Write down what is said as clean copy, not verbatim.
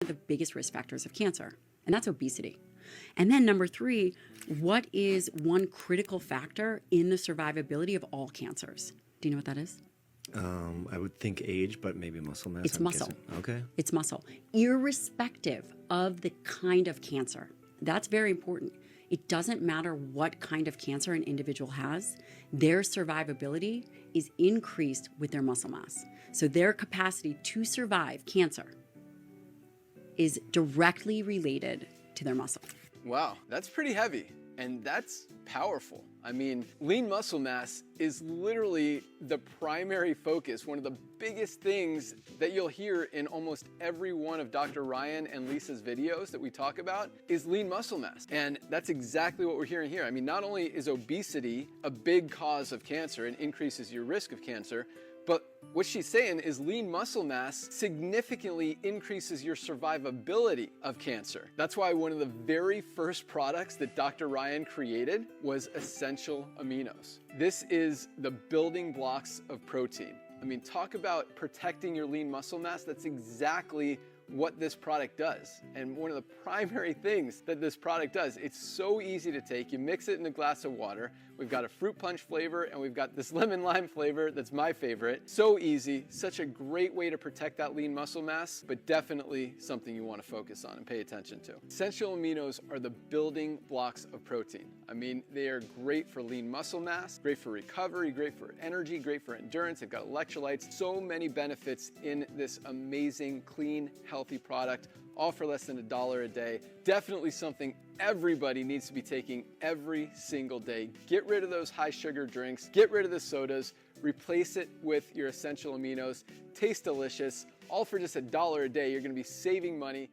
the biggest risk factors of cancer, and that's obesity. And then number 3, what is one critical factor in the survivability of all cancers? Do you know what that is? I would think age, but maybe muscle mass. It's muscle. Guessing. Okay. It's muscle, irrespective of the kind of cancer. That's very important. It doesn't matter what kind of cancer an individual has, their survivability is increased with their muscle mass. So their capacity to survive cancer is directly related to their muscle. Wow, that's pretty heavy. And that's powerful. I mean, lean muscle mass is literally the primary focus. One of the biggest things that you'll hear in almost every one of Dr. Ryan and Lisa's videos that we talk about is lean muscle mass. And that's exactly what we're hearing here. I mean, not only is obesity a big cause of cancer and increases your risk of cancer, but what she's saying is lean muscle mass significantly increases your survivability of cancer. That's why one of the very first products that Dr. Ryan created was essential aminos. This is the building blocks of protein. I mean, talk about protecting your lean muscle mass. That's exactly what this product does. And one of the primary things that this product does, it's so easy to take. You mix it in a glass of water. We've got a fruit punch flavor and we've got this lemon lime flavor that's my favorite. So easy, such a great way to protect that lean muscle mass, but definitely something you want to focus on and pay attention to. Essential aminos are the building blocks of protein. I mean, they are great for lean muscle mass, great for recovery, great for energy, great for endurance. They've got electrolytes, so many benefits in this amazing, clean, healthy product, all for less than $1 a day. Definitely something everybody needs to be taking every single day. Get rid of those high sugar drinks, get rid of the sodas, replace it with your essential aminos. Taste delicious, all for just $1 a day. You're gonna be saving money.